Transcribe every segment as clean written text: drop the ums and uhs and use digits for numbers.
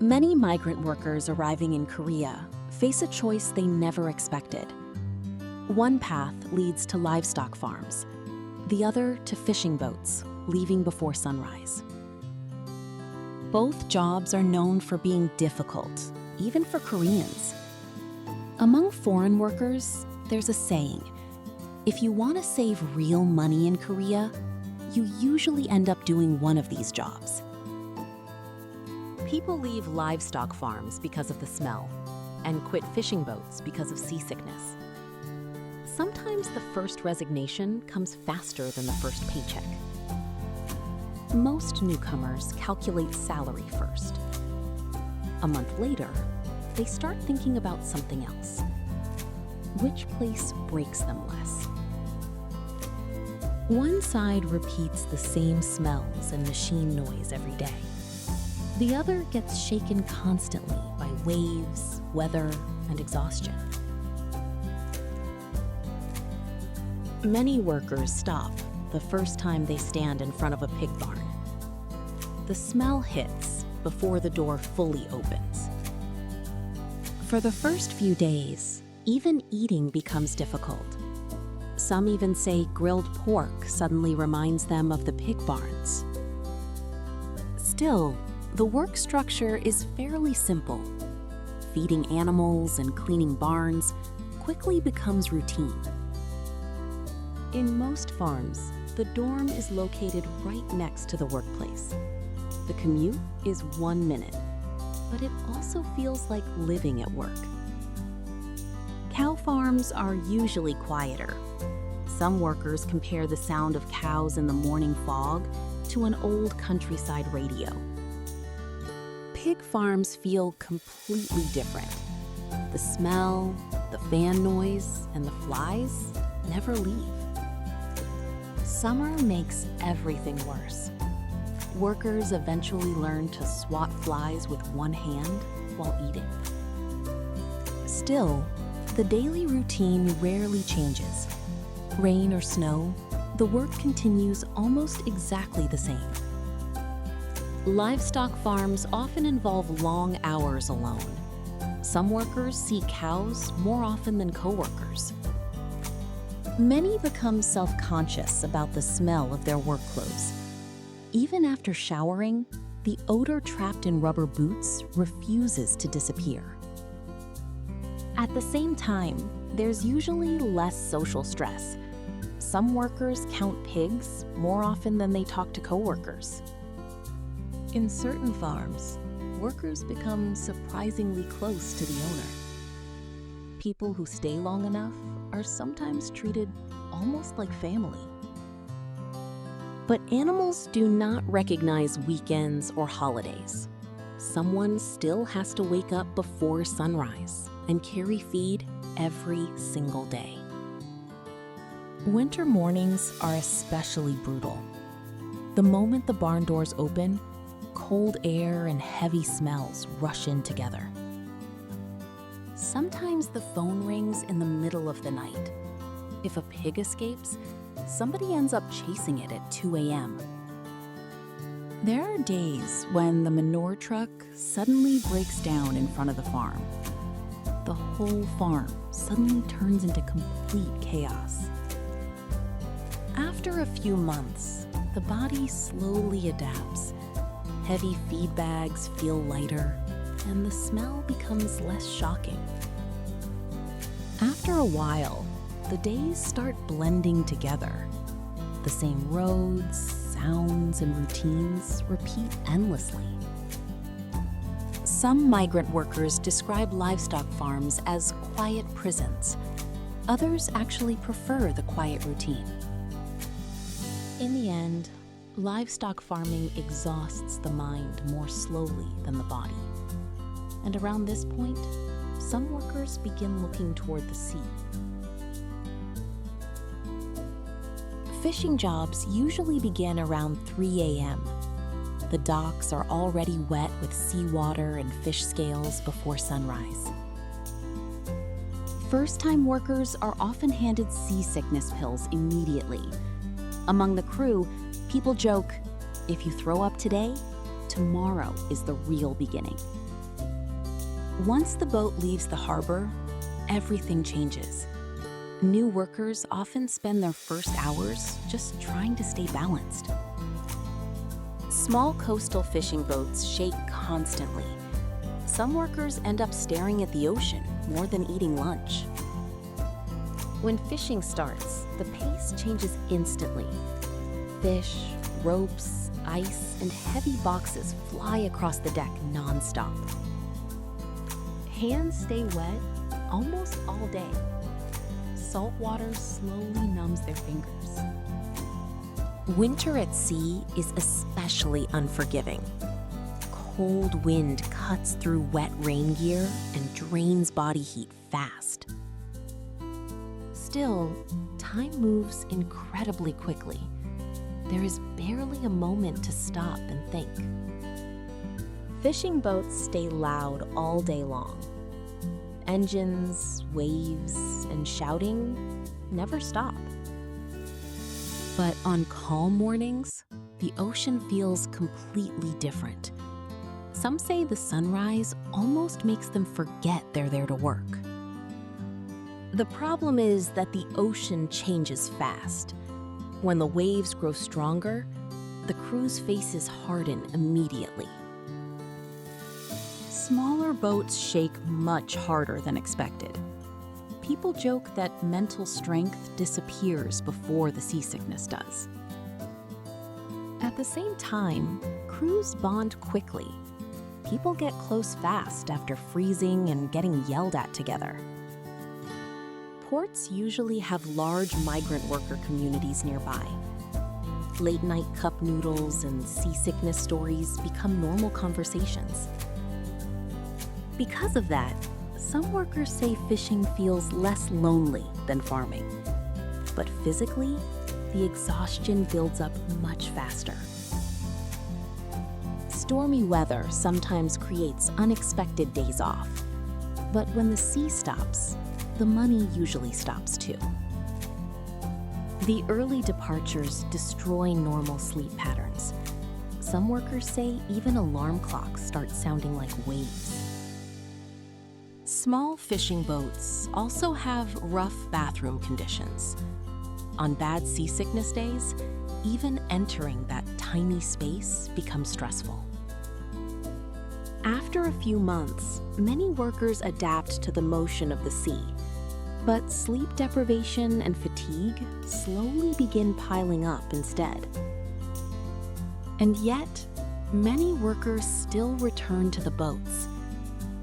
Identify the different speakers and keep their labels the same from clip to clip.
Speaker 1: Many migrant workers arriving in Korea face a choice they never expected. One path leads to livestock farms, the other to fishing boats, leaving before sunrise. Both jobs are known for being difficult, even for Koreans. Among foreign workers, there's a saying, if you want to save real money in Korea, you usually end up doing one of these jobs. People leave livestock farms because of the smell, and quit fishing boats because of seasickness. Sometimes the first resignation comes faster than the first paycheck. Most newcomers calculate salary first. A month later, they start thinking about something else. Which place breaks them less? One side repeats the same smells and machine noise every day. The other gets shaken constantly by waves, weather, and exhaustion. Many workers stop the first time they stand in front of a pig barn. The smell hits before the door fully opens. For the first few days, even eating becomes difficult. Some even say grilled pork suddenly reminds them of the pig barns. Still, the work structure is fairly simple. Feeding animals and cleaning barns quickly becomes routine. In most farms, the dorm is located right next to the workplace. The commute is 1 minute, but it also feels like living at work. Cow farms are usually quieter. Some workers compare the sound of cows in the morning fog to an old countryside radio. Pig farms feel completely different. The smell, the fan noise, and the flies never leave. Summer makes everything worse. Workers eventually learn to swat flies with one hand while eating. Still, the daily routine rarely changes. Rain or snow, the work continues almost exactly the same. Livestock farms often involve long hours alone. Some workers see cows more often than coworkers. Many become self-conscious about the smell of their work clothes. Even after showering, the odor trapped in rubber boots refuses to disappear. At the same time, there's usually less social stress. Some workers count pigs more often than they talk to coworkers. In certain farms, workers become surprisingly close to the owner. People who stay long enough are sometimes treated almost like family. But animals do not recognize weekends or holidays. Someone still has to wake up before sunrise and carry feed every single day. Winter mornings are especially brutal. The moment the barn doors open, cold air and heavy smells rush in together. Sometimes the phone rings in the middle of the night. If a pig escapes, somebody ends up chasing it at 2 a.m. There are days when the manure truck suddenly breaks down in front of the farm. The whole farm suddenly turns into complete chaos. After a few months, the body slowly adapts. Heavy feed bags feel lighter, and the smell becomes less shocking. After a while, the days start blending together. The same roads, sounds, and routines repeat endlessly. Some migrant workers describe livestock farms as quiet prisons. Others actually prefer the quiet routine. In the end, livestock farming exhausts the mind more slowly than the body. And around this point, some workers begin looking toward the sea. Fishing jobs usually begin around 3 a.m. The docks are already wet with seawater and fish scales before sunrise. First-time workers are often handed seasickness pills immediately. Among the crew, people joke, if you throw up today, tomorrow is the real beginning. Once the boat leaves the harbor, everything changes. New workers often spend their first hours just trying to stay balanced. Small coastal fishing boats shake constantly. Some workers end up staring at the ocean more than eating lunch. When fishing starts, the pace changes instantly. Fish, ropes, ice, and heavy boxes fly across the deck nonstop. Hands stay wet almost all day. Salt water slowly numbs their fingers. Winter at sea is especially unforgiving. Cold wind cuts through wet rain gear and drains body heat fast. Still, time moves incredibly quickly. There is barely a moment to stop and think. Fishing boats stay loud all day long. Engines, waves, and shouting never stop. But on calm mornings, the ocean feels completely different. Some say the sunrise almost makes them forget they're there to work. The problem is that the ocean changes fast. When the waves grow stronger, the crew's faces harden immediately. Smaller boats shake much harder than expected. People joke that mental strength disappears before the seasickness does. At the same time, crews bond quickly. People get close fast after freezing and getting yelled at together. Ports usually have large migrant worker communities nearby. Late-night cup noodles and seasickness stories become normal conversations. Because of that, some workers say fishing feels less lonely than farming. But physically, the exhaustion builds up much faster. Stormy weather sometimes creates unexpected days off. But when the sea stops, the money usually stops too. The early departures destroy normal sleep patterns. Some workers say even alarm clocks start sounding like waves. Small fishing boats also have rough bathroom conditions. On bad seasickness days, even entering that tiny space becomes stressful. After a few months, many workers adapt to the motion of the sea. But sleep deprivation and fatigue slowly begin piling up instead. And yet, many workers still return to the boats.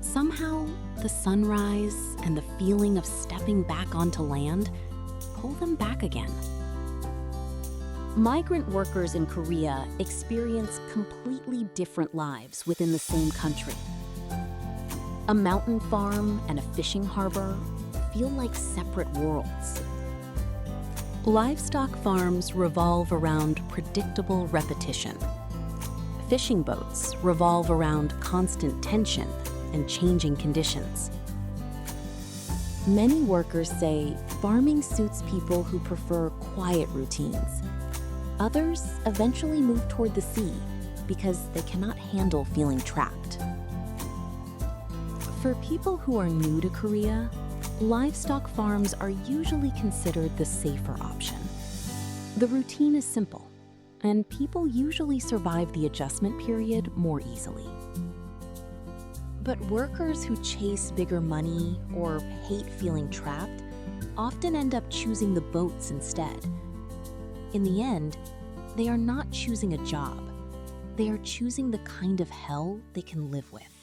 Speaker 1: Somehow, the sunrise and the feeling of stepping back onto land pull them back again. Migrant workers in Korea experience completely different lives within the same country. A mountain farm and a fishing harbor feel like separate worlds. Livestock farms revolve around predictable repetition. Fishing boats revolve around constant tension and changing conditions. Many workers say farming suits people who prefer quiet routines. Others eventually move toward the sea because they cannot handle feeling trapped. For people who are new to Korea, livestock farms are usually considered the safer option. The routine is simple, and people usually survive the adjustment period more easily. But workers who chase bigger money or hate feeling trapped often end up choosing the boats instead. In the end, they are not choosing a job. They are choosing the kind of hell they can live with.